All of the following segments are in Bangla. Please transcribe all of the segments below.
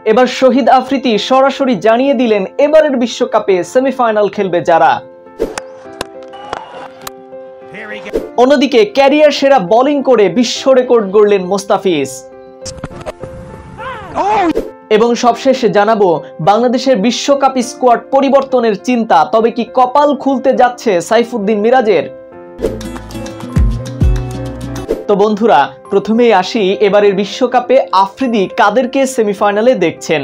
এবার শহীদ আফ্রিদি সরাসরি জানিয়ে দিলেন এবারের বিশ্বকাপে সেমিফাইনাল খেলবে যারা। অন্যদিকে ক্যারিয়ার সেরা বোলিং করে বিশ্ব রেকর্ড গড়লেন মোস্তাফিজ। এবং সবশেষে জানাবো বাংলাদেশের বিশ্বকাপ স্কোয়াড পরিবর্তনের চিন্তা, তবে কি কপাল খুলতে যাচ্ছে সাইফুদ্দিন মিরাজের? তো বন্ধুরা, প্রথমেই আসি এবারের বিশ্বকাপে আফ্রিদি কাদেরকে সেমিফাইনালে দেখছেন।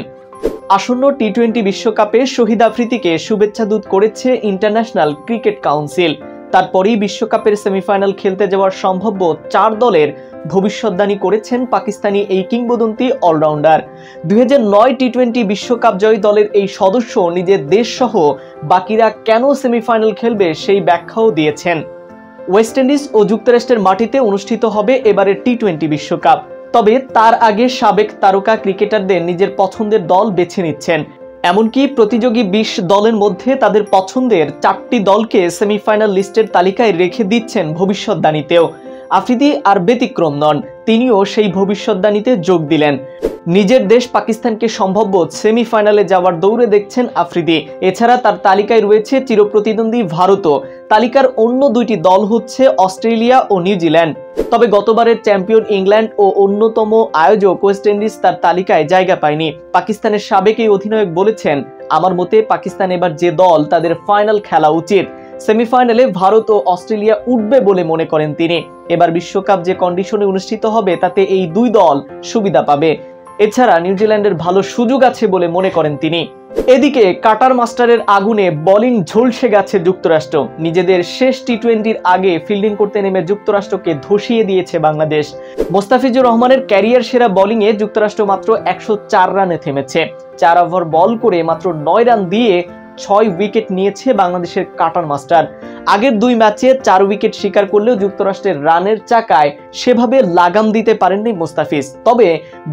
আসন্ন টি-20 বিশ্বকাপে শহীদ আফ্রিদিকে শুভেচ্ছা দূত করেছে ইন্টারন্যাশনাল ক্রিকেট কাউন্সিল। তারপরেই বিশ্বকাপের সেমিফাইনাল খেলতে যাওয়ার সম্ভাব্য 4 দলের ভবিষ্যৎবাণী করেছেন পাকিস্তানি এই কিংবদন্তি অলরাউন্ডার। 2009 টি-20 বিশ্বকাপ জয়ী দলের এই সদস্য নিজের দেশ সহ বাকিরা কেন সেমিফাইনাল খেলবে সেই ব্যাখ্যাও দিয়েছেন। ওয়েস্ট ইন্ডিজ ও যুক্তরাষ্ট্রের মাটিতে অনুষ্ঠিত হবে এবারের টি-20 বিশ্বকাপ। তবে তার আগে সাবেক তারকা ক্রিকেটারদের নিজের পছন্দের দল বেছে নিচ্ছেন। এমনকি প্রতিযোগী 20 দলের মধ্যে তাদের পছন্দের 4টি দলকে সেমিফাইনাল লিস্টের তালিকায় রেখে দিচ্ছেন ভবিষ্যৎবাণীতেও। আফ্রিদি আর ব্যতিক্রম নন, তিনিও সেই ভবিষ্যৎবাণীতে যোগ দিলেন। নিজের দেশ পাকিস্তানকে সম্ভাব্য সেমিফাইনালে যাওয়ার দৌড়ে দেখছেন আফ্রিদি। এছাড়া তার তালিকায় রয়েছে চিরপ্রতিদ্বন্দ্বী ভারতও। তালিকার অন্য 2টি দল হচ্ছে অস্ট্রেলিয়া ও নিউজিল্যান্ড। তবে গতবারের চ্যাম্পিয়ন ইংল্যান্ড ও অন্যতম আয়োজক ওয়েস্ট ইন্ডিজ তার তালিকায় জায়গা পায়নি। পাকিস্তানের সাবেক এই অধিনায়ক বলেছেন, আমার মতে পাকিস্তান এবার যে দল তাদের ফাইনাল খেলা উচিত। সেমিফাইনালে ভারত ও অস্ট্রেলিয়া উঠবে বলে মনে করেন তিনি। এবার বিশ্বকাপ যে কন্ডিশনে অনুষ্ঠিত হবে তাতে এই 2 দল সুবিধা পাবে। এছাড়া নিউজিল্যান্ডের ভালো সুযোগ আছে বলে মনে করেন তিনি। এদিকে কাটার মাস্টারের আগুনে বোলিং ঝলসে গেছে যুক্তরাষ্ট্র। নিজেদের শেষ টি-20-র আগে ফিল্ডিং করতে নেমে যুক্তরাষ্ট্রকে ধসিয়ে দিয়েছে বাংলাদেশ। মোস্তাফিজুর রহমানের ক্যারিয়ার সেরা বোলিংয়ে যুক্তরাষ্ট্র মাত্র 104 রানে থেমেছে। 4 ওভার বল করে মাত্র 9 রান দিয়ে 6 উইকেট নিয়েছে বাংলাদেশের কাটার মাস্টার। আগের 2 ম্যাচে 4 উইকেট শিকার করলেও যুক্তরাষ্ট্রের রানের চাকায় সেভাবে লাগাম দিতে পারেননি মোস্তাফিজ। তবে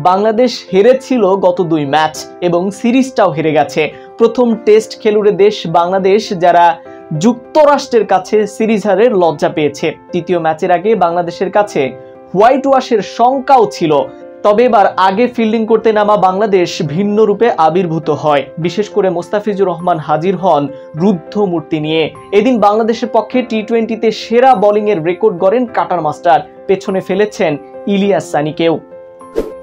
বাংলাদেশ হেরেছিল গত 2 ম্যাচ এবং সিরিজটাও হেরে গেছে। প্রথম টেস্ট খেলুড়ে দেশ বাংলাদেশ, যারা যুক্তরাষ্ট্রের কাছে সিরিজ হারের লজ্জা পেয়েছে। তৃতীয় ম্যাচের আগে বাংলাদেশের কাছে হোয়াইট ওয়াশের শঙ্কাও ছিল। তবে এবার আগে ফিল্ডিং করতে নামা বাংলাদেশ ভিন্ন রূপে আবির্ভূত হয়। বিশেষ করে মোস্তাফিজুর রহমান হাজির হন রুদ্ধ মূর্তি নিয়ে। এদিন বাংলাদেশের পক্ষে টি-20-তে সেরা বোলিংয়ের রেকর্ড গড়েন কাটার মাস্টার, পেছনে ফেলেছেন ইলিয়াস সানিকেও।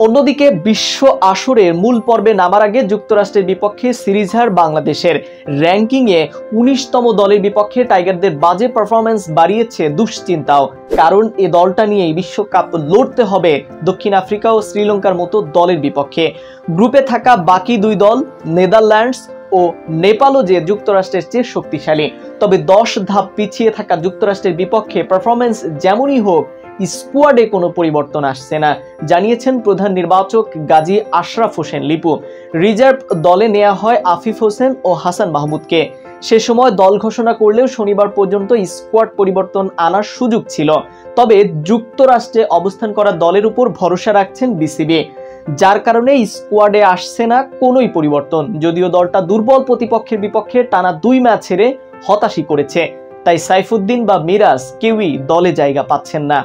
অন্যদিকে বিশ্ব আসরের মূল পর্বে নামার আগে যুক্তরাষ্ট্রের বিপক্ষে সিরিজ হার বাংলাদেশের। র্যাঙ্কিংয়ে 19তম দলের বিপক্ষে টাইগারদের বাজে পারফরম্যান্স বাড়িয়েছে দুশ্চিন্তাও। কারণ এ দলটা নিয়েই বিশ্বকাপ লড়তে হবে দক্ষিণ আফ্রিকা ও শ্রীলঙ্কার মতো দলের বিপক্ষে। গ্রুপে থাকা বাকি 2 দল নেদারল্যান্ডস ও নেপালও যে যুক্তরাষ্ট্রের চেয়ে শক্তিশালী। তবে 10 ধাপ পিছিয়ে থাকা যুক্তরাষ্ট্রের বিপক্ষে পারফরম্যান্স যেমনই হোক, স্কোয়াডে কোনো পরিবর্তন আসছে না, জানিয়েছেন প্রধান নির্বাচক গাজী আশরাফ হোসেন লিপু। রিজার্ভ দলে নেওয়া হয় আফিফ হোসেন ও হাসান মাহমুদকে। সে সময় দল ঘোষণা করলেও শনিবার পর্যন্ত স্কোয়াড পরিবর্তন আনার সুযোগ ছিল। তবে যুক্তরাষ্ট্রে অবস্থান করা দলের উপর ভরসা রাখছেন বিসিবি, যার কারণে স্কোয়াডে আসছে না কোনোই পরিবর্তন। যদিও দলটা দুর্বল প্রতিপক্ষের বিপক্ষে টানা 2 ম্যাচ হেরে হতাশই করেছে, তাই সাইফুদ্দিন বা মিরাজ কেউই দলে জায়গা পাচ্ছেন না।